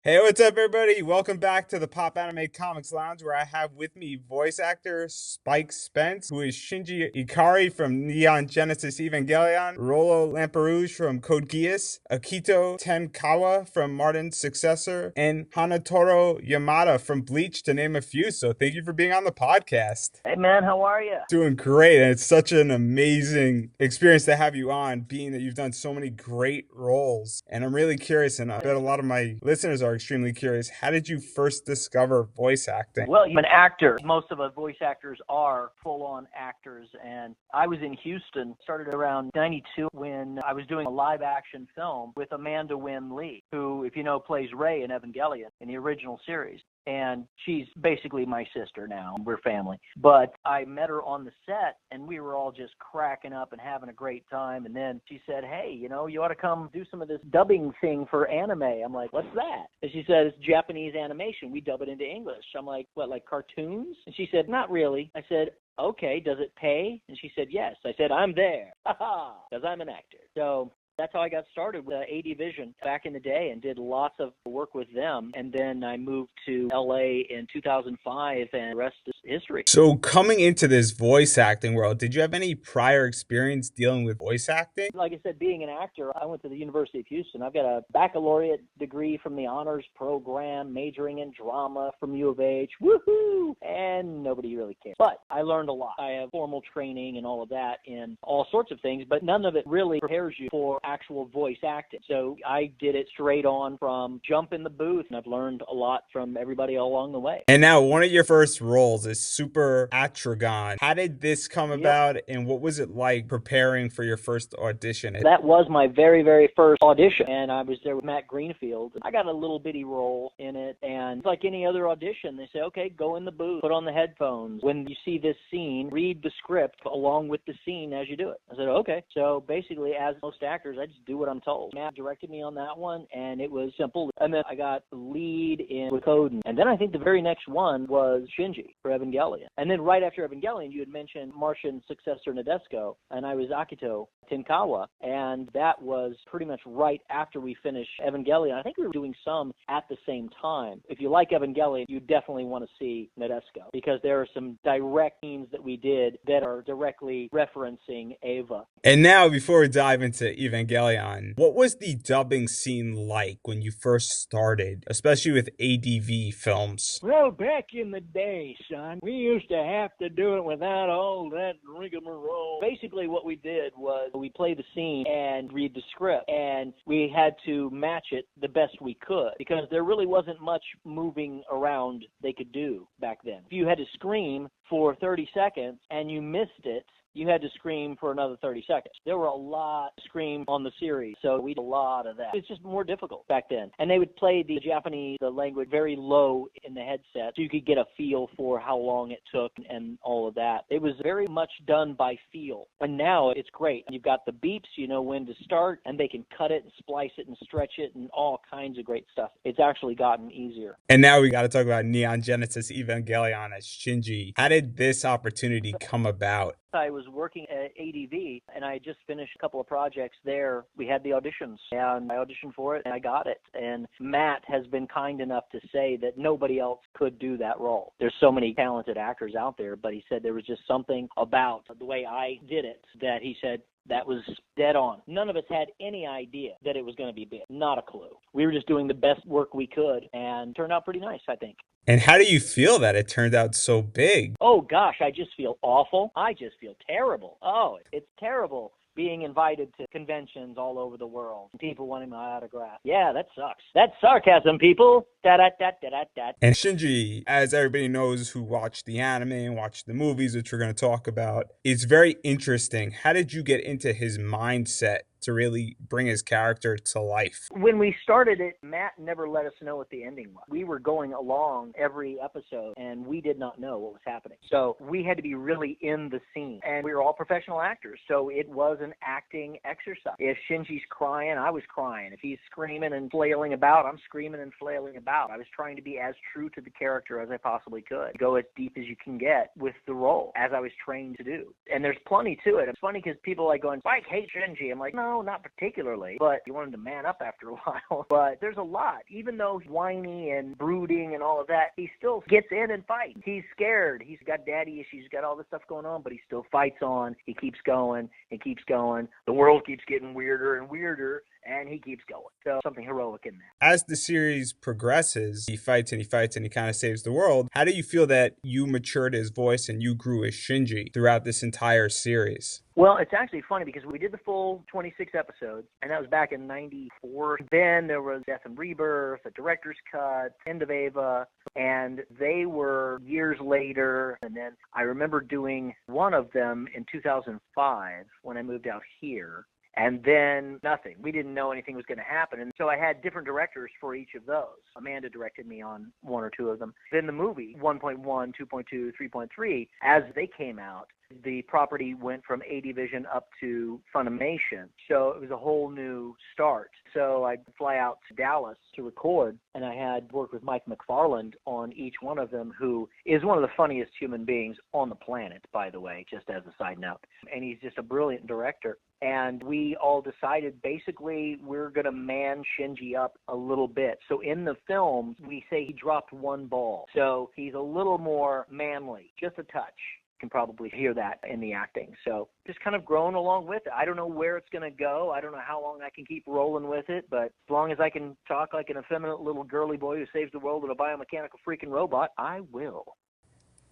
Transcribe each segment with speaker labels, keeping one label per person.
Speaker 1: Hey, what's up, everybody? Welcome back to the Popanimecomics Lounge, where I have with me voice actor Spike Spence, who is Shinji Ikari from Neon Genesis Evangelion, Rolo Lamperouge from Code Geass, Akito Tenkawa from Martin's Successor, and Hanatoro Yamada from Bleach, to name a few. So thank you for being on the podcast.
Speaker 2: Hey man, how are you?
Speaker 1: Doing great, and it's such an amazing experience to have you on, being that you've done so many great roles. And I'm really curious, and I bet a lot of my listeners are extremely curious. How did you first discover voice acting?
Speaker 2: Well, I'm an actor. Most of us voice actors are full-on actors, and I was in Houston, started around 92 when I was doing a live-action film with Amanda Wynn Lee, who, if you know, plays Rey in Evangelion in the original series. And she's basically my sister now. We're family. But I met her on the set, and we were all just cracking up and having a great time. And then she said, hey, you ought to come do some of this dubbing thing for anime. I'm like, what's that? And she said, it's Japanese animation. We dub it into English. I'm like, what, like cartoons? And she said, not really. I said, okay, does it pay? And she said, yes. I said, I'm there. Because I'm an actor. So that's how I got started with AD Vision back in the day and did lots of work with them. And then I moved to LA in 2005, and the rest is history.
Speaker 1: So, coming into this voice acting world, did you have any prior experience dealing with voice acting?
Speaker 2: Like I said, being an actor, I went to the University of Houston. I've got a baccalaureate degree from the honors program, majoring in drama from U of H. Woohoo! And nobody really cares. But I learned a lot. I have formal training and all of that in all sorts of things, but none of it really prepares you for actual voice acting. So I did it straight on from jump in the booth, and I've learned a lot from everybody along the way.
Speaker 1: And now, one of your first roles is Super Atragon. How did this come
Speaker 2: Yep.
Speaker 1: about, and what was it like preparing for your first audition?
Speaker 2: That was my very, very first audition, and I was there with Matt Greenfield. I got a little bitty role in it, and like any other audition, they say, okay, go in the booth, put on the headphones. When you see this scene, read the script along with the scene as you do it. I said, okay. So basically, as most actors, I just do what I'm told. Matt directed me on that one, and it was simple. And then I got the lead in with Coden. And then I think the very next one was Shinji for Evangelion. And then right after Evangelion, you had mentioned Martian Successor Nadesco, and I was Akito Tenkawa, and that was pretty much right after we finished Evangelion. I think we were doing some at the same time. If you like Evangelion, you definitely want to see Nadesco, because there are some direct scenes that we did that are directly referencing Eva.
Speaker 1: And now, before we dive into Evangelion, what was the dubbing scene like when you first started, especially with ADV films?
Speaker 2: Well, back in the day, son, we used to have to do it without all that rigmarole. Basically, what we did was we played the scene and read the script, and we had to match it the best we could, because there really wasn't much moving around they could do back then. If you had to scream for 30 seconds and you missed it, you had to scream for another 30 seconds. There were a lot of screams on the series, so we did a lot of that. It's just more difficult back then. And they would play the Japanese, the language, very low in the headset, so you could get a feel for how long it took and all of that. It was very much done by feel. And now it's great. You've got the beeps, you know when to start, and they can cut it and splice it and stretch it and all kinds of great stuff. It's actually gotten easier.
Speaker 1: And now we got to talk about Neon Genesis Evangelion as Shinji. How did this opportunity come about?
Speaker 2: I was working at ADV, and I just finished a couple of projects there. We had the auditions, and I auditioned for it, and I got it. And Matt has been kind enough to say that nobody else could do that role. There's so many talented actors out there, but he said there was just something about the way I did it that he said, that was dead on. None of us had any idea that it was going to be big. Not a clue. We were just doing the best work we could, and turned out pretty nice, I think.
Speaker 1: And how do you feel that it turned out so big?
Speaker 2: Oh, gosh, I just feel awful. I just feel terrible. Oh, it's terrible being invited to conventions all over the world. People wanting my autograph. Yeah, that sucks. That's sarcasm, people. Da-da-da-da-da-da.
Speaker 1: And Shinji, as everybody knows who watched the anime and watched the movies, which we're going to talk about, is very interesting. How did you get into his mindset to really bring his character to life?
Speaker 2: When we started it, Matt never let us know what the ending was. We were going along every episode, and we did not know what was happening. So we had to be really in the scene. And we were all professional actors, so it was an acting exercise. If Shinji's crying, I was crying. If he's screaming and flailing about, I'm screaming and flailing about. about. I was trying to be as true to the character as I possibly could. Go as deep as you can get with the role, as I was trained to do. And there's plenty to it. It's funny because people like going, Spike hates Shinji. I'm like, no, not particularly. But you want him to man up after a while. But there's a lot. Even though he's whiny and brooding and all of that, he still gets in and fights. He's scared. He's got daddy issues. He's got all this stuff going on, but he still fights on. He keeps going. He keeps going. The world keeps getting weirder and weirder, and he keeps going. So something heroic in that.
Speaker 1: As the series progresses, he fights and he fights and he kind of saves the world. How do you feel that you matured his voice and you grew as Shinji throughout this entire series?
Speaker 2: Well, it's actually funny because we did the full 26 episodes, and that was back in 94. Then there was Death and Rebirth, a director's cut, End of Ava, and they were years later. And then I remember doing one of them in 2005 when I moved out here. And then nothing. We didn't know anything was going to happen. And so I had different directors for each of those. Amanda directed me on one or two of them. Then the movie, 1.1, 2.2, 3.3, as they came out, the property went from A-Division up to Funimation. So it was a whole new start. So I'd fly out to Dallas to record, and I had worked with Mike McFarland on each one of them, who is one of the funniest human beings on the planet, by the way, just as a side note. And he's just a brilliant director. And we all decided basically we're going to man Shinji up a little bit. So in the films, we say he dropped one ball. So he's a little more manly, just a touch. You can probably hear that in the acting. So just kind of growing along with it. I don't know where it's going to go. I don't know how long I can keep rolling with it. But as long as I can talk like an effeminate little girly boy who saves the world with a biomechanical freaking robot, I will.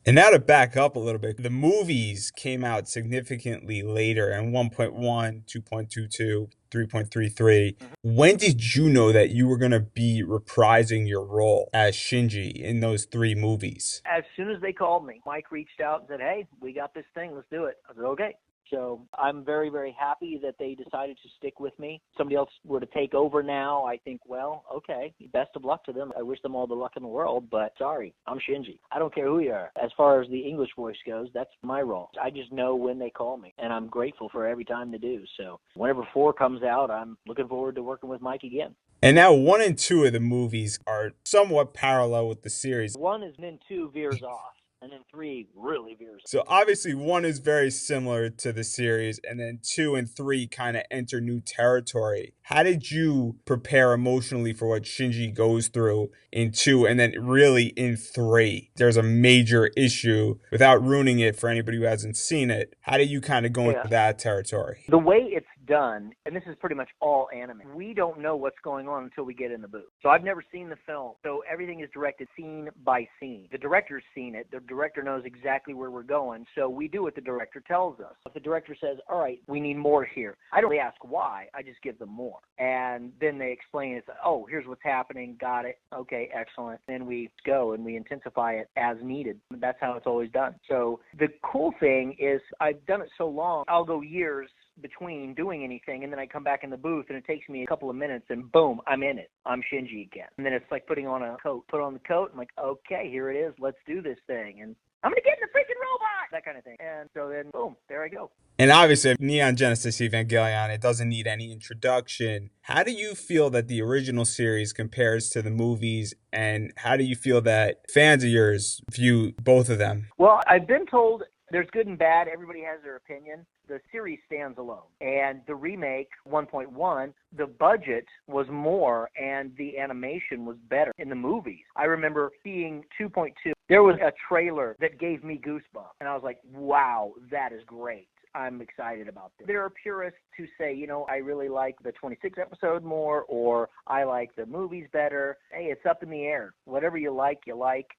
Speaker 1: And now to back up a little bit, the movies came out significantly later in 1.1, 2.22, 3.33. When did you know that you were going to be reprising your role as Shinji in those three movies?
Speaker 2: As soon as they called me, Mike reached out and said, hey, we got this thing, let's do it. I said, okay. So I'm very, very happy that they decided to stick with me. If somebody else were to take over now, I think, well, okay, best of luck to them. I wish them all the luck in the world, but sorry, I'm Shinji. I don't care who you are. As far as the English voice goes, that's my role. I just know when they call me, and I'm grateful for every time they do. So whenever 4 comes out, I'm looking forward to working with Mike again.
Speaker 1: And now 1 and 2 of the movies are somewhat parallel with the series.
Speaker 2: 1 is, and then 2 veers off. And then 3 really veers.
Speaker 1: So obviously 1 is very similar to the series, and then 2 and 3 kind of enter new territory. How did you prepare emotionally for what Shinji goes through in 2 and then really in 3? There's a major issue. Without ruining it for anybody who hasn't seen it, how do you kind of go into that territory?
Speaker 2: The way it's done, and this is pretty much all anime, we don't know what's going on until we get in the booth. So I've never seen the film, so everything is directed scene by scene. The director's seen it. The director knows exactly where we're going, so we do what the director tells us. If the director says, all right, we need more here, I don't really ask why, I just give them more. And then they explain it, oh, here's what's happening, got it, okay, excellent. Then we go and we intensify it as needed. That's how it's always done. So the cool thing is I've done it so long, I'll go years between doing anything, and then I come back in the booth and it takes me a couple of minutes and boom, I'm in it. I'm Shinji again. And then it's like putting on a coat. Put on the coat, I'm like, okay, here it is. Let's do this thing. And I'm going to get in the freaking robot! That kind of thing. And so then, boom, there I go.
Speaker 1: And obviously, Neon Genesis Evangelion, it doesn't need any introduction. How do you feel that the original series compares to the movies, and how do you feel that fans of yours view both of them?
Speaker 2: Well, I've been told there's good and bad. Everybody has their opinion. The series stands alone. And the remake, 1.1, the budget was more and the animation was better in the movies. I remember seeing 2.2. There was a trailer that gave me goosebumps. And I was like, wow, that is great. I'm excited about this. There are purists who say, you know, I really like the 26 episode more, or I like the movies better. Hey, it's up in the air. Whatever you like,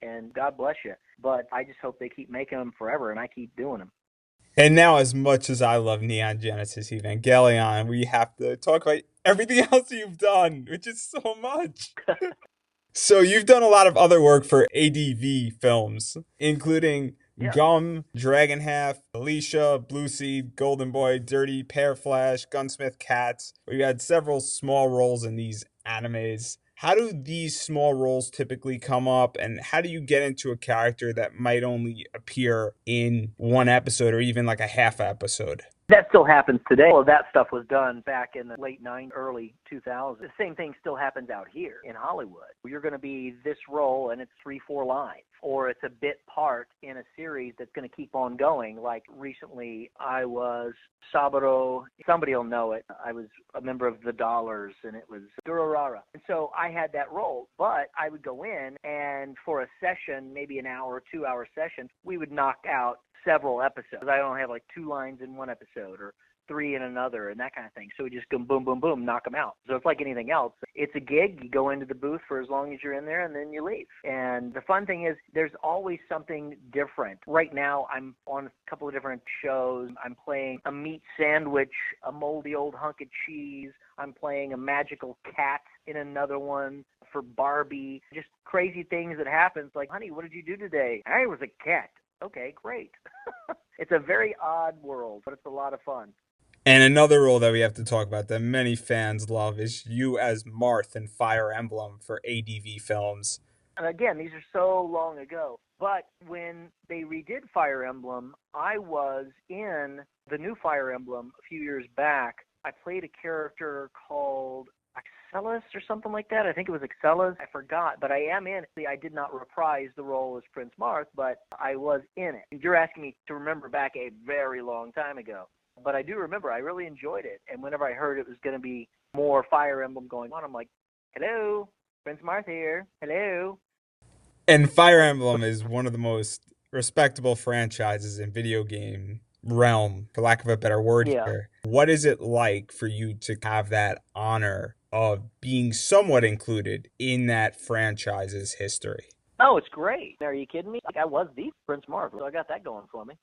Speaker 2: and God bless you. But I just hope they keep making them forever, and I keep doing them.
Speaker 1: And now, as much as I love Neon Genesis Evangelion, we have to talk about everything else you've done, which is so much. So you've done a lot of other work for ADV films, including Gum, Dragon Half, Alicia, Blue Seed, Golden Boy, Dirty, Pear Flash, Gunsmith Cats. You had several small roles in these animes. How do these small roles typically come up, and how do you get into a character that might only appear in one episode or even like a half episode?
Speaker 2: That still happens today. All of that stuff was done back in the late 90s, early 2000s. The same thing still happens out here in Hollywood. You're going to be this role and it's 3-4 lines, or it's a bit part in a series that's going to keep on going. Like recently, I was Saburo. Somebody will know it. I was a member of the Dollars, and it was Durarara. And so I had that role, but I would go in, and for a session, maybe an hour, 2-hour session, we would knock out several episodes. I don't have like 2 lines in one episode or 3 in another and that kind of thing. So we just go boom, boom, boom, knock them out. So it's like anything else. It's a gig. You go into the booth for as long as you're in there and then you leave. And the fun thing is there's always something different. Right now I'm on a couple of different shows. I'm playing a meat sandwich, a moldy old hunk of cheese. I'm playing a magical cat in another one for Barbie. Just crazy things that happen. It's like, honey, what did you do today? I was a cat. Okay, great. It's a very odd world, but it's a lot of fun.
Speaker 1: And another role that we have to talk about that many fans love is you as Marth in Fire Emblem for ADV Films.
Speaker 2: And again, these are so long ago. But when they redid Fire Emblem, I was in the new Fire Emblem a few years back. I played a character called Axelis or something like that. I think it was Axelis. I forgot, but I am in it. I did not reprise the role as Prince Marth, but I was in it. You're asking me to remember back a very long time ago. But I do remember. I really enjoyed it. And whenever I heard it was going to be more Fire Emblem going on, I'm like, hello, Prince Marth here. Hello.
Speaker 1: And Fire Emblem is one of the most respectable franchises in video game realm, for lack of a better word here. What is it like for you to have that honor of being somewhat included in that franchise's history?
Speaker 2: Oh, it's great. Are you kidding me? Like, I was the Prince Marth, so I got that going for me.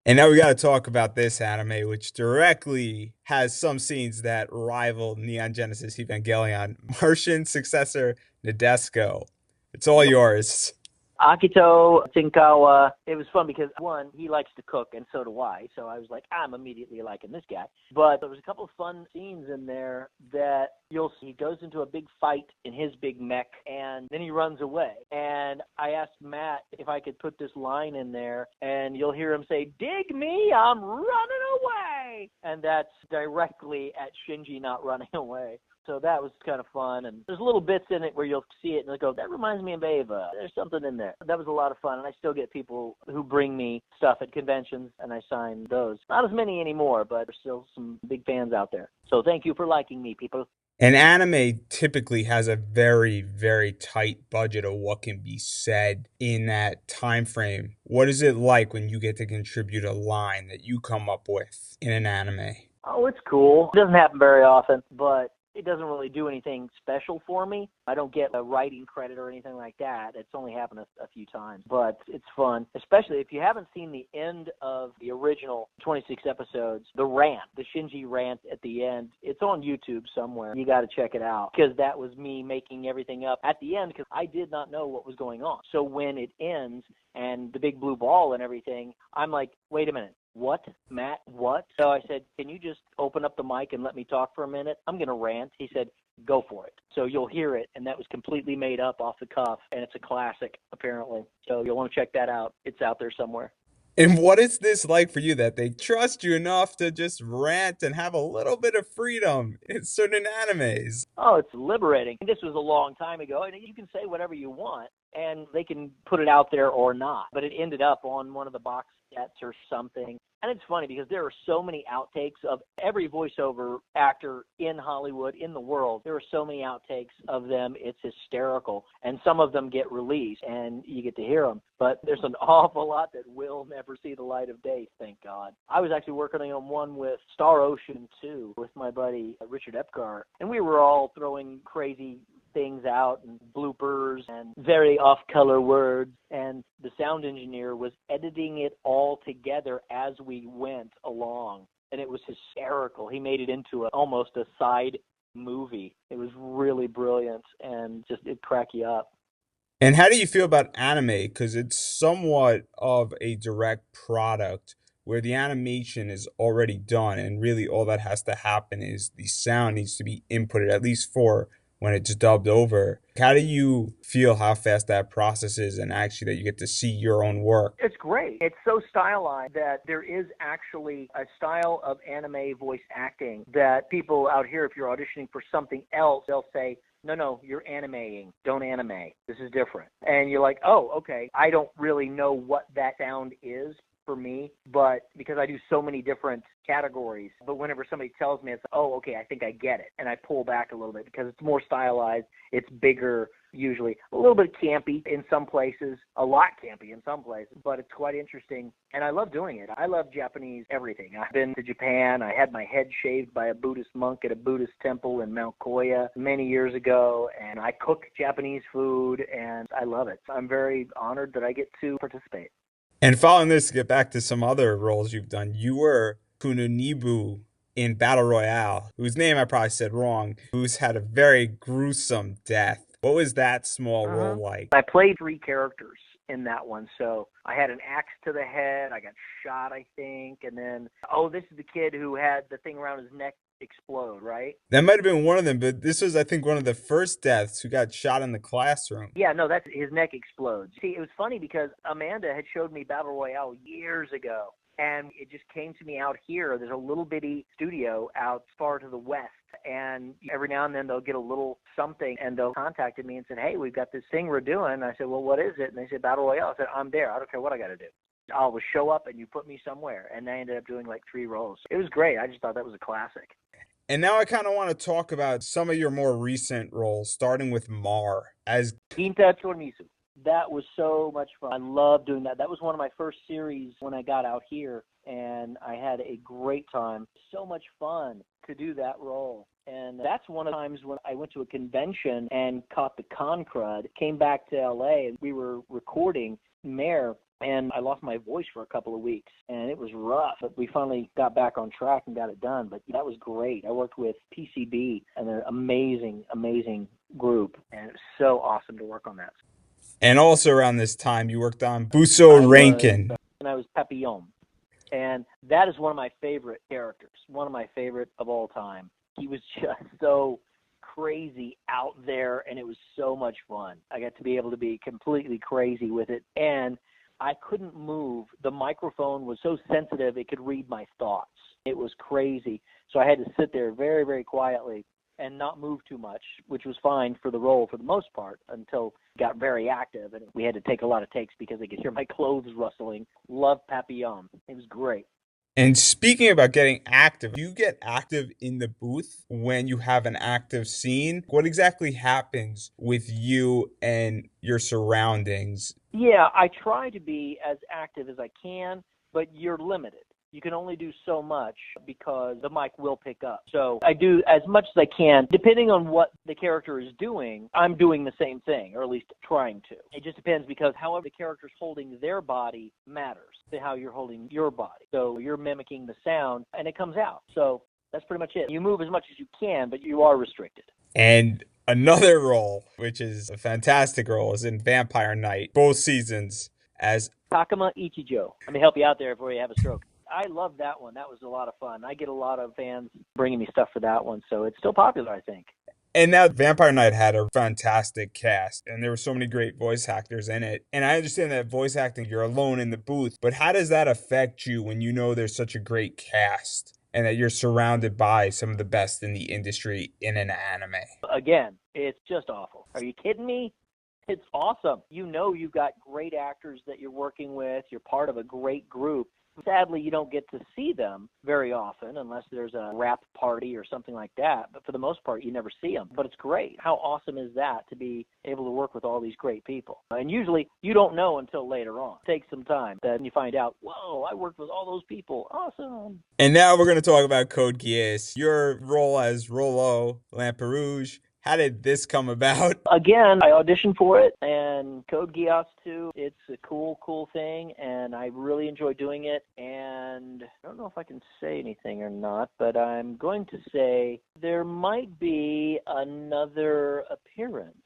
Speaker 1: And now we got to talk about this anime, which directly has some scenes that rival Neon Genesis Evangelion. Martian successor Nadesco. It's all yours.
Speaker 2: Akito Tinkawa, it was fun because, one, he likes to cook, and so do I. So I was like, I'm immediately liking this guy. But there was a couple of fun scenes in there that you'll see. He goes into a big fight in his big mech, and then he runs away. And I asked Matt if I could put this line in there, and you'll hear him say, dig me, I'm running away. And that's directly at Shinji not running away. So that was kind of fun. And there's little bits in it where you'll see it and they'll go, that reminds me of Ava. There's something in there. That was a lot of fun. And I still get people who bring me stuff at conventions and I sign those. Not as many anymore, but there's still some big fans out there. So thank you for liking me, people.
Speaker 1: An anime typically has a very, very tight budget of what can be said in that time frame. What is it like when you get to contribute a line that you come up with in an anime?
Speaker 2: Oh, it's cool. It doesn't happen very often, but it doesn't really do anything special for me. I don't get a writing credit or anything like that. It's only happened a few times, but it's fun, especially if you haven't seen the end of the original 26 episodes, the rant, the Shinji rant at the end. It's on YouTube somewhere. You got to check it out because that was me making everything up at the end because I did not know what was going on. So when it ends and the big blue ball and everything, I'm like, wait a minute. What? Matt, what? So I said, can you just open up the mic and let me talk for a minute? I'm going to rant. He said, go for it. So you'll hear it, and that was completely made up off the cuff, and it's a classic, apparently. So you'll want to check that out. It's out there somewhere.
Speaker 1: And what is this like for you that they trust you enough to just rant and have a little bit of freedom in certain animes?
Speaker 2: Oh, it's liberating. This was a long time ago, and you can say whatever you want, and they can put it out there or not. But it ended up on one of the box sets or something. And it's funny because there are so many outtakes of every voiceover actor in Hollywood, in the world. There are so many outtakes of them. It's hysterical. And some of them get released and you get to hear them. But there's an awful lot that will never see the light of day, thank God. I was actually working on one with Star Ocean 2 with my buddy Richard Epcar. And we were all throwing crazy things out and bloopers and very off-color words, and the sound engineer was editing it all together as we went along, and it was hysterical. He made it into almost a side movie. It was really brilliant, and just it cracked you up.
Speaker 1: And how do you feel about anime? Because it's somewhat of a direct product where the animation is already done, and really all that has to happen is the sound needs to be inputted, at least for when it's dubbed over. How do you feel how fast that process is and actually that you get to see your own work?
Speaker 2: It's great. It's so stylized that there is actually a style of anime voice acting that people out here, if you're auditioning for something else, they'll say, no, you're animating. Don't animate. This is different. And you're like, oh, okay. I don't really know what that sound is for me, but because I do so many different categories, but whenever somebody tells me, it's, oh, okay, I think I get it. And I pull back a little bit because it's more stylized. It's bigger, usually a little bit campy in some places, a lot campy in some places, but it's quite interesting. And I love doing it. I love Japanese everything. I've been to Japan. I had my head shaved by a Buddhist monk at a Buddhist temple in Mount Koya many years ago, and I cook Japanese food, and I love it. I'm very honored that I get to participate.
Speaker 1: And following this, to get back to some other roles you've done, you were Kununibu in Battle Royale, whose name I probably said wrong, who's had a very gruesome death. What was that small role like?
Speaker 2: I played 3 characters in that one. So I had an axe to the head. I got shot, I think. And then, this is the kid who had the thing around his neck explode, right?
Speaker 1: That might have been one of them, but this was, I think, one of the first deaths who got shot in the classroom.
Speaker 2: Yeah, no, that's his neck explodes. See, it was funny because Amanda had showed me Battle Royale years ago, and it just came to me out here. There's a little bitty studio out far to the west, and every now and then they'll get a little something, and they'll contact me and said, hey, we've got this thing we're doing. And I said, well, what is it? And they said, Battle Royale. I said, I'm there. I don't care what I got to do. I'll show up and you put me somewhere. And I ended up doing like 3 roles. It was great. I just thought that was a classic.
Speaker 1: And now I kind of want to talk about some of your more recent roles, starting with Mar as
Speaker 2: Quinta Chormisu. That was so much fun. I love doing that. That was one of my first series when I got out here, and I had a great time. So much fun to do that role. And that's one of the times when I went to a convention and caught the con crud, came back to LA, and we were recording Mare, and I lost my voice for a couple of weeks, and it was rough, but we finally got back on track and got it done. But that was great. I worked with PCB, and they're an amazing, amazing group, and it was so awesome to work on that.
Speaker 1: And also around this time, you worked on Buso Rankin.
Speaker 2: And I was Papillon. And that is one of my favorite characters, one of my favorite of all time. He was just so crazy out there, and it was so much fun. I got to be able to be completely crazy with it, and I couldn't move. The microphone was so sensitive, it could read my thoughts. It was crazy. So I had to sit there very, very quietly and not move too much, which was fine for the role for the most part until it got very active, and we had to take a lot of takes because they could hear my clothes rustling. Love Papillon. It was great.
Speaker 1: And speaking about getting active, do you get active in the booth when you have an active scene? What exactly happens with you and your surroundings?
Speaker 2: Yeah, I try to be as active as I can, but you're limited. You can only do so much because the mic will pick up. So I do as much as I can. Depending on what the character is doing, I'm doing the same thing, or at least trying to. It just depends because however the character's holding their body matters to how you're holding your body. So you're mimicking the sound, and it comes out. So that's pretty much it. You move as much as you can, but you are restricted.
Speaker 1: And another role, which is a fantastic role, is in Vampire Knight, both seasons as
Speaker 2: Takuma Ichijo. Let me help you out there before you have a stroke. I love that one. That was a lot of fun. I get a lot of fans bringing me stuff for that one, so it's still popular, I think.
Speaker 1: And now Vampire Knight had a fantastic cast, and there were so many great voice actors in it. And I understand that voice acting, you're alone in the booth, but how does that affect you when you know there's such a great cast and that you're surrounded by some of the best in the industry in an anime?
Speaker 2: Again, it's just awful. Are you kidding me? It's awesome. You know you've got great actors that you're working with. You're part of a great group. Sadly, you don't get to see them very often unless there's a rap party or something like that. But for the most part, you never see them. But it's great. How awesome is that to be able to work with all these great people? And usually you don't know until later on. It takes some time. Then you find out, whoa, I worked with all those people. Awesome.
Speaker 1: And now we're going to talk about Code Geass. Your role as Rollo Lamperouge. How did this come about?
Speaker 2: Again, I auditioned for it, and Code Geass 2, it's a cool thing, and I really enjoy doing it. And I don't know if I can say anything or not, but I'm going to say there might be another appearance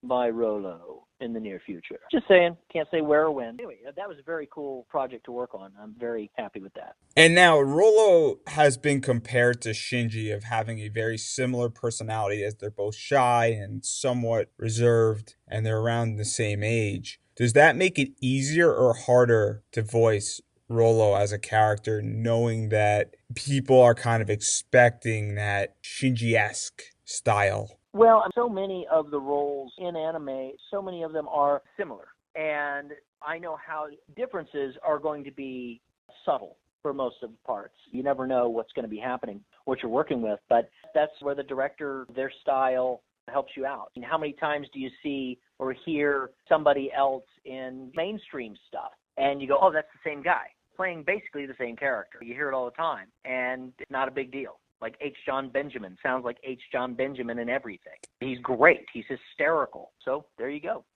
Speaker 2: by Rolo in the near future. Just saying, can't say where or when. Anyway, that was a very cool project to work on. I'm very happy with that.
Speaker 1: And now Rolo has been compared to Shinji of having a very similar personality as they're both shy and somewhat reserved and they're around the same age. Does that make it easier or harder to voice Rolo as a character, knowing that people are kind of expecting that Shinji-esque style?
Speaker 2: Well, so many of the roles in anime, so many of them are similar. And I know how differences are going to be subtle for most of the parts. You never know what's going to be happening, what you're working with. But that's where the director, their style, helps you out. And how many times do you see or hear somebody else in mainstream stuff? And you go, oh, that's the same guy, playing basically the same character. You hear it all the time, and it's not a big deal. Like H. John Benjamin sounds like H. John Benjamin in everything. He's great. He's hysterical. So there you go.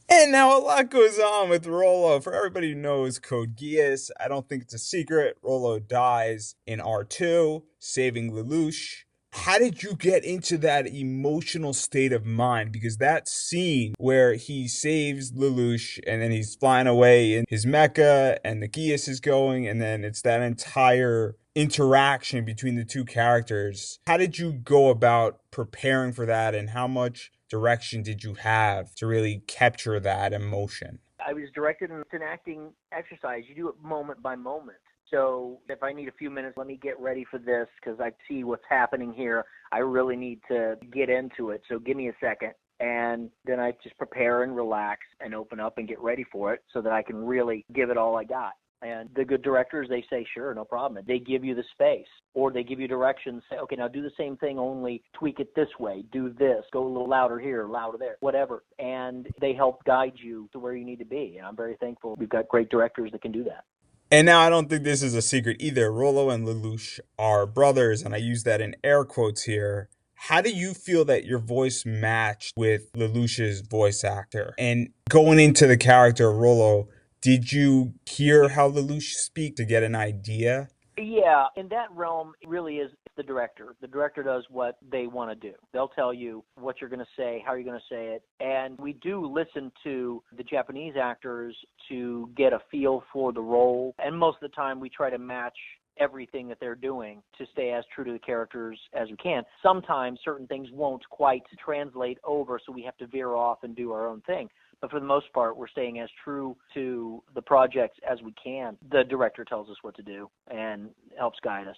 Speaker 1: And now a lot goes on with Rolo. For everybody who knows Code Geass, I don't think it's a secret. Rolo dies in R2, saving Lelouch. How did you get into that emotional state of mind? Because that scene where he saves Lelouch and then he's flying away in his mecha and the Geass is going, and then it's that entire interaction between the two characters. How did you go about preparing for that, and how much direction did you have to really capture that emotion?
Speaker 2: I was directed in an acting exercise. You do it moment by moment. So if I need a few minutes, let me get ready for this because I see what's happening here. I really need to get into it. So give me a second. And then I just prepare and relax and open up and get ready for it so that I can really give it all I got. And the good directors, they say, sure, no problem. They give you the space, or they give you directions, say, okay, now do the same thing, only tweak it this way, do this, go a little louder here, louder there, whatever. And they help guide you to where you need to be. And I'm very thankful we've got great directors that can do that.
Speaker 1: And now I don't think this is a secret either. Rolo and Lelouch are brothers, and I use that in air quotes here. How do you feel that your voice matched with Lelouch's voice actor? And going into the character of Rolo, did you hear how Lelouch speak to get an idea?
Speaker 2: Yeah, in that realm, it really is the director. The director does what they want to do. They'll tell you what you're going to say, how you're going to say it. And we do listen to the Japanese actors to get a feel for the role. And most of the time, we try to match everything that they're doing to stay as true to the characters as we can. Sometimes certain things won't quite translate over, so we have to veer off and do our own thing. But for the most part, we're staying as true to the projects as we can. The director tells us what to do and helps guide us.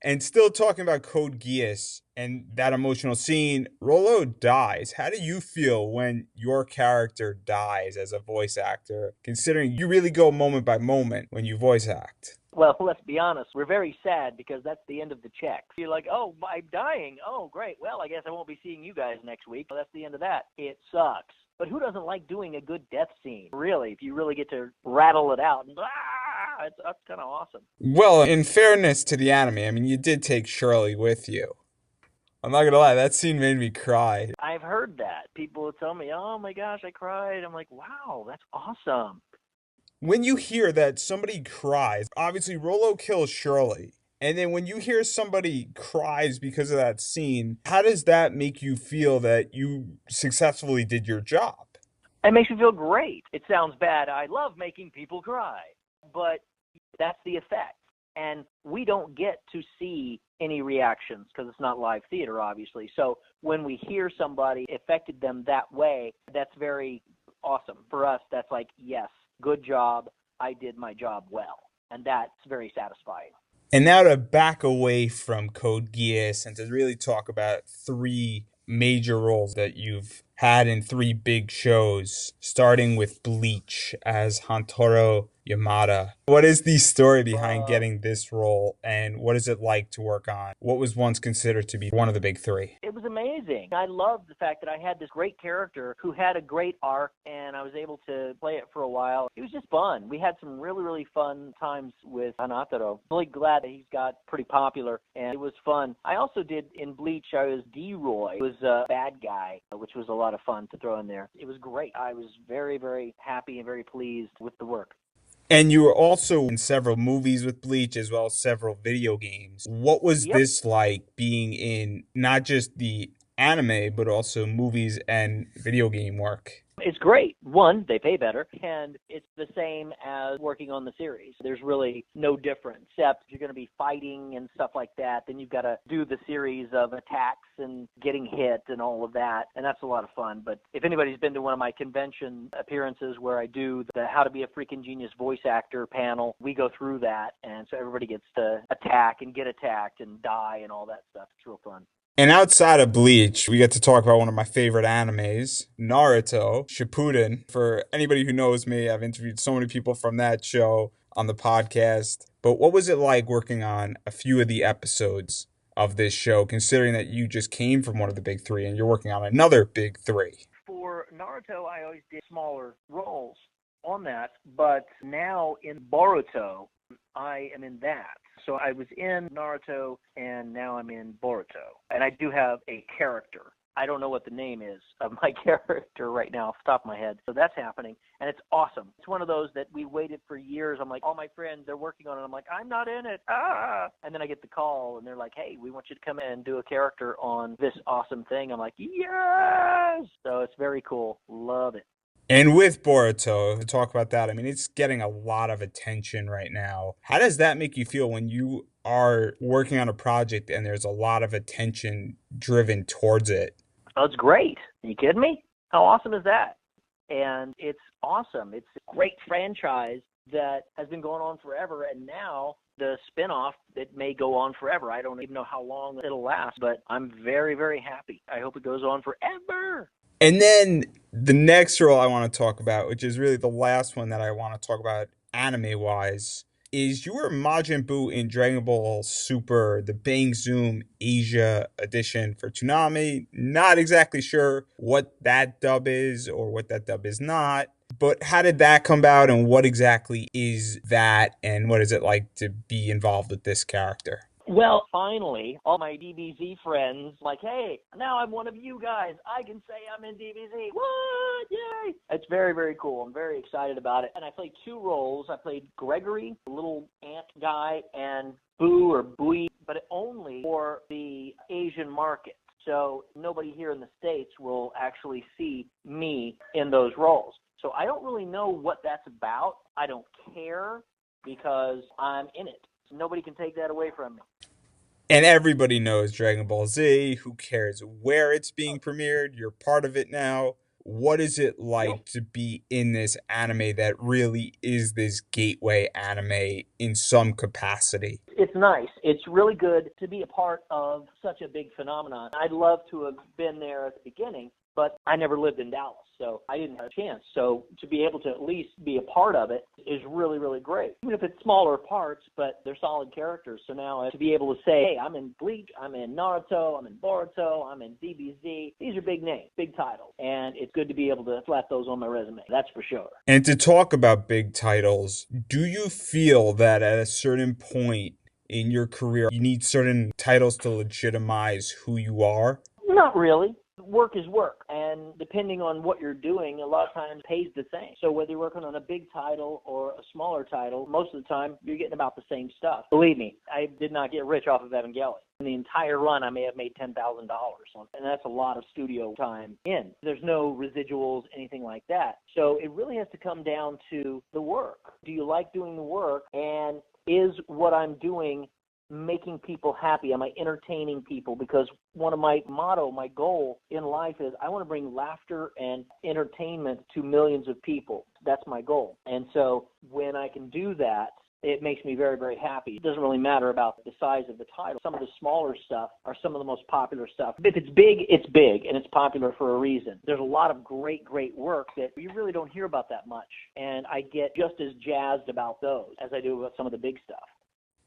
Speaker 1: And still talking about Code Geass and that emotional scene, Rolo dies. How do you feel when your character dies as a voice actor, considering you really go moment by moment when you voice act?
Speaker 2: Well, let's be honest. We're very sad because that's the end of the check. You're like, oh, I'm dying. Oh, great. Well, I guess I won't be seeing you guys next week. Well, that's the end of that. It sucks. But who doesn't like doing a good death scene? Really, if you really get to rattle it out. That's kind of awesome.
Speaker 1: Well, in fairness to the anime, I mean, you did take Shirley with you. I'm not going to lie, that scene made me cry.
Speaker 2: I've heard that. People will tell me, oh my gosh, I cried. I'm like, wow, that's awesome.
Speaker 1: When you hear that somebody cries, obviously Rolo kills Shirley. And then when you hear somebody cries because of that scene, how does that make you feel that you successfully did your job?
Speaker 2: It makes me feel great. It sounds bad. I love making people cry. But that's the effect. And we don't get to see any reactions because it's not live theater, obviously. So when we hear somebody affected them that way, that's very awesome. For us, that's like, yes, good job. I did my job well. And that's very satisfying.
Speaker 1: And now to back away from Code Geass and to really talk about three major roles that you've had in three big shows, starting with Bleach as Hantaro Yamada. What is the story behind getting this role, and what is it like to work on what was once considered to be one of the big three?
Speaker 2: It was amazing. I loved the fact that I had this great character who had a great arc, and I was able to play it for a while. It was just fun. We had some really, really fun times with Hanataro. Really glad that he's got pretty popular, and it was fun. I also did in Bleach, I was D-Roy. It was a bad guy, which was a lot of fun to throw in there. It was great. I was very, very happy and very pleased with the work.
Speaker 1: And you were also in several movies with Bleach as well as several video games. What was this like being in not just the anime, but also movies and video game work?
Speaker 2: It's great. One, they pay better, and it's the same as working on the series. There's really no difference, except you're going to be fighting and stuff like that. Then you've got to do the series of attacks and getting hit and all of that, and that's a lot of fun. But if anybody's been to one of my convention appearances where I do the How to Be a Freaking Genius Voice Actor panel, we go through that, and so everybody gets to attack and get attacked and die and all that stuff. It's real fun.
Speaker 1: And outside of Bleach, we get to talk about one of my favorite animes, Naruto Shippuden. For anybody who knows me, I've interviewed so many people from that show on the podcast. But what was it like working on a few of the episodes of this show, considering that you just came from one of the big three and you're working on another big three?
Speaker 2: For Naruto, I always did smaller roles on that, but now in Boruto, I am in that. So I was in Naruto, and now I'm in Boruto. And I do have a character. I don't know what the name is of my character right now off the top of my head. So that's happening, and it's awesome. It's one of those that we waited for years. I'm like, all my friends, they're working on it. I'm like, I'm not in it. Ah! And then I get the call, and they're like, hey, we want you to come in and do a character on this awesome thing. I'm like, yes! So it's very cool. Love it.
Speaker 1: And with Boruto, to talk about that, I mean, it's getting a lot of attention right now. How does that make you feel when you are working on a project and there's a lot of attention driven towards it?
Speaker 2: Oh, it's great. Are you kidding me? How awesome is that? And it's awesome. It's a great franchise that has been going on forever, and now the spinoff, it may go on forever. I don't even know how long it'll last, but I'm very, very happy. I hope it goes on forever.
Speaker 1: And then the next role I want to talk about, which is really the last one that I want to talk about anime-wise, is you were Majin Buu in Dragon Ball Super, the Bang Zoom Asia edition for Toonami. Not exactly sure what that dub is or what that dub is not, but how did that come about and what exactly is that and what is it like to be involved with this character?
Speaker 2: Well, finally, all my DBZ friends, like, hey, now I'm one of you guys. I can say I'm in DBZ. What? Yay! It's very, very cool. I'm very excited about it. And I played two roles. I played Gregory, the little ant guy, and Boo or Bui, but only for the Asian market. So nobody here in the States will actually see me in those roles. So I don't really know what that's about. I don't care because I'm in it. Nobody can take that away from me.
Speaker 1: And everybody knows Dragon Ball Z. Who cares where it's being premiered? You're part of it now. What is it like to be in this anime that really is this gateway anime in some capacity?
Speaker 2: It's nice. It's really good to be a part of such a big phenomenon. I'd love to have been there at the beginning, but I never lived in Dallas, so I didn't have a chance. So to be able to at least be a part of it is really, really great. Even if it's smaller parts, but they're solid characters. So now to be able to say, hey, I'm in Bleach, I'm in Naruto, I'm in Boruto, I'm in DBZ. These are big names, big titles. And it's good to be able to slap those on my resume. That's for sure.
Speaker 1: And to talk about big titles, do you feel that at a certain point in your career, you need certain titles to legitimize who you are?
Speaker 2: Not really. Work is work, and depending on what you're doing, a lot of times pays the same. So whether you're working on a big title or a smaller title, most of the time you're getting about the same stuff. Believe me, I did not get rich off of Evangelion. In the entire run, I may have made $10,000, and that's a lot of studio time in. There's no residuals, anything like that. So it really has to come down to the work. Do you like doing the work, and is what I'm doing making people happy? Am I entertaining people? Because one of my goal in life is I want to bring laughter and entertainment to millions of people. That's my goal. And so when I can do that, it makes me very, very happy. It doesn't really matter about the size of the title. Some of the smaller stuff are some of the most popular stuff. If it's big, and it's popular for a reason. There's a lot of great, great work that you really don't hear about that much. And I get just as jazzed about those as I do about some of the big stuff.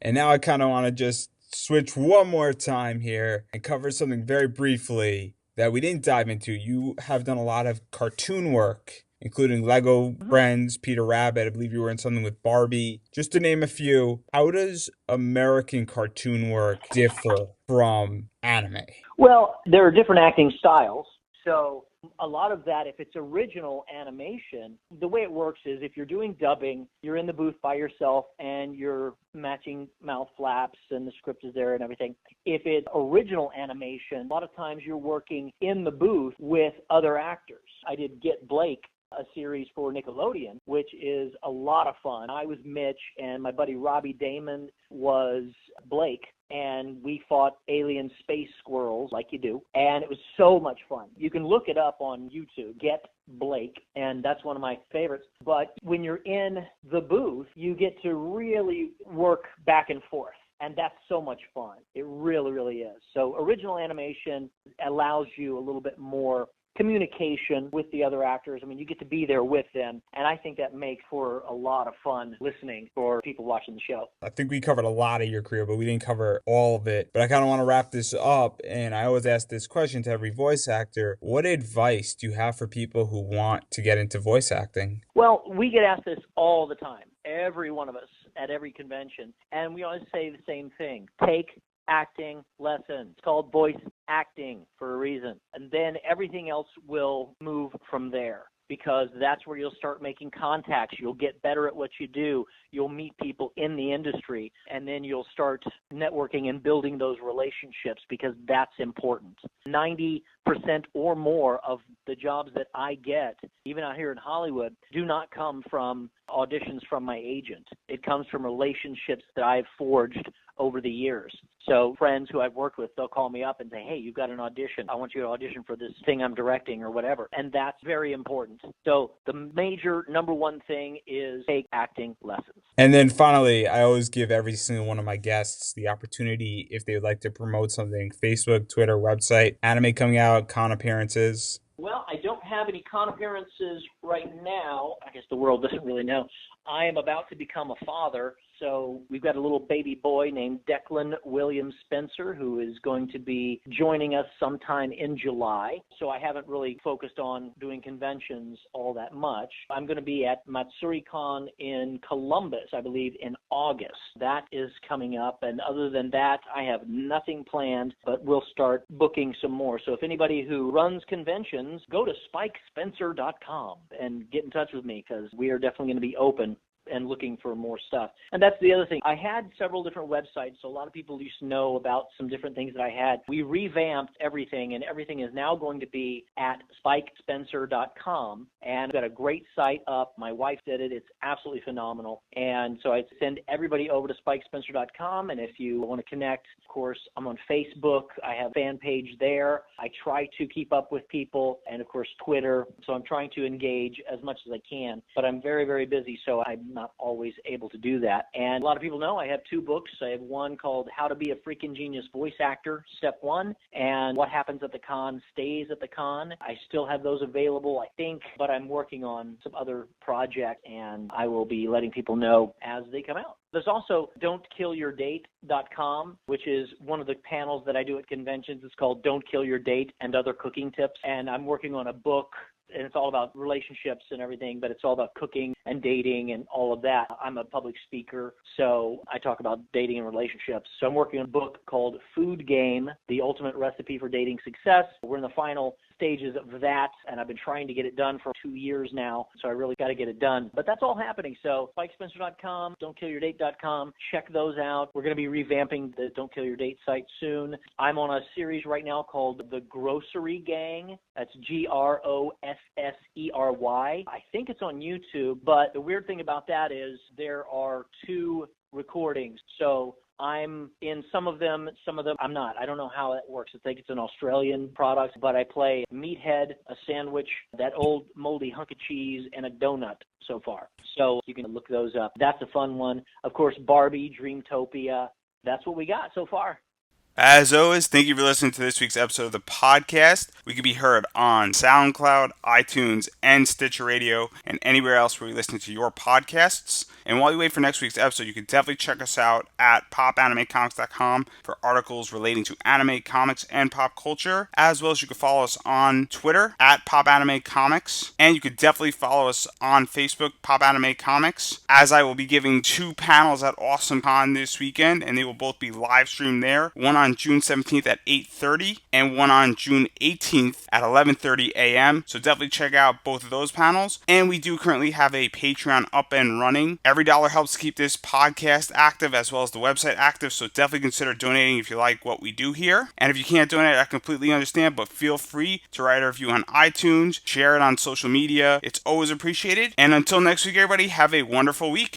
Speaker 1: And now I kind of want to just switch one more time here and cover something very briefly that we didn't dive into. You have done a lot of cartoon work, including Lego Friends, Peter Rabbit. I believe you were in something with Barbie. Just to name a few, how does American cartoon work differ from anime?
Speaker 2: Well, there are different acting styles. So A lot of that, if it's original animation, the way it works is if you're doing dubbing, you're in the booth by yourself and you're matching mouth flaps and the script is there and everything. If it's original animation, a lot of times you're working in the booth with other actors. I did Get Blake, a series for Nickelodeon, which is a lot of fun. I was Mitch, and my buddy Robbie Damon was Blake, and we fought alien space squirrels like you do, and it was so much fun. You can look it up on YouTube, Get Blake, and that's one of my favorites. But when you're in the booth, you get to really work back and forth. And that's so much fun. It really, really is. So original animation allows you a little bit more communication with the other actors. I mean, you get to be there with them, and I think that makes for a lot of fun listening for people watching the show.
Speaker 1: I think we covered a lot of your career, but we didn't cover all of it. But I kind of want to wrap this up, and I always ask this question to every voice actor. What advice do you have for people who want to get into voice acting?
Speaker 2: Well, we get asked this all the time, every one of us at every convention, and we always say the same thing. Take acting lessons. It's called voice acting for a reason. And then everything else will move from there, because that's where you'll start making contacts. You'll get better at what you do. You'll meet people in the industry, and then you'll start networking and building those relationships, because that's important. 90% or more of the jobs that I get, even out here in Hollywood, do not come from auditions from my agent. It comes from relationships that I've forged over the years. So friends who I've worked with, they'll call me up and say, hey, you've got an audition. I want you to audition for this thing I'm directing or whatever. And that's very important. So the major number one thing is take acting lessons.
Speaker 1: And then finally, I always give every single one of my guests the opportunity, if they would like to promote something, Facebook, Twitter, website, anime coming out, con appearances.
Speaker 2: Well, I don't have any con appearances right now. I guess the world doesn't really know. I am about to become a father, so we've got a little baby boy named Declan William Spencer who is going to be joining us sometime in July. So I haven't really focused on doing conventions all that much. I'm going to be at MatsuriCon in Columbus, I believe, in August. That is coming up, and other than that, I have nothing planned, but we'll start booking some more. So if anybody who runs conventions, go to spikespencer.com and get in touch with me, because we are definitely going to be open and looking for more stuff. And that's the other thing. I had several different websites, so a lot of people used to know about some different things that I had. We revamped everything, and everything is now going to be at spikespencer.com. And I've got a great site up. My wife did it. It's absolutely phenomenal. And so I send everybody over to spikespencer.com. And if you want to connect, of course, I'm on Facebook. I have a fan page there. I try to keep up with people, and of course, Twitter. So I'm trying to engage as much as I can, but I'm very, very busy, so I'm not always able to do that. And a lot of people know I have two books. I have one called How to Be a Freaking Genius Voice Actor, Step 1, and What Happens at the Con Stays at the Con. I still have those available, I think, but I'm working on some other projects, and I will be letting people know as they come out. There's also don'tkillyourdate.com, which is one of the panels that I do at conventions. It's called Don't Kill Your Date and Other Cooking Tips. And I'm working on a book, and it's all about relationships and everything, but it's all about cooking and dating and all of that. I'm a public speaker, so I talk about dating and relationships. So I'm working on a book called Food Game, The Ultimate Recipe for Dating Success. We're in the final stages of that, and I've been trying to get it done for 2 years now, so I really got to get it done. But that's all happening. So spikespencer.com, don'tkillyourdate.com, check those out. We're going to be revamping the Don't Kill Your Date site soon. I'm on a series right now called The Grocery Gang. That's Grossery. I think it's on YouTube, but the weird thing about that is there are 2 recordings. So I'm in some of them I'm not. I don't know how that works. I think it's an Australian product, but I play meathead, a sandwich, that old moldy hunk of cheese, and a donut so far. So you can look those up. That's a fun one. Of course, Barbie, Dreamtopia. That's what we got so far.
Speaker 1: As always, thank you for listening to this week's episode of the podcast. We can be heard on SoundCloud, iTunes, and Stitcher Radio, and anywhere else where you listen to your podcasts. And while you wait for next week's episode, you can definitely check us out at popanimecomics.com for articles relating to anime, comics, and pop culture, as well as you can follow us on Twitter at popanimecomics, and you could definitely follow us on Facebook, popanimecomics, as I will be giving 2 panels at Awesome Con this weekend, and they will both be live streamed there, one on June 17th at 8:30 and one on June 18th at 11:30 a.m. So definitely check out both of those panels. And we do currently have a Patreon up and running. Every dollar helps keep this podcast active as well as the website active. So definitely consider donating if you like what we do here. And if you can't donate, I completely understand, but feel free to write a review on iTunes, share it on social media. It's always appreciated. And until next week, everybody, have a wonderful week.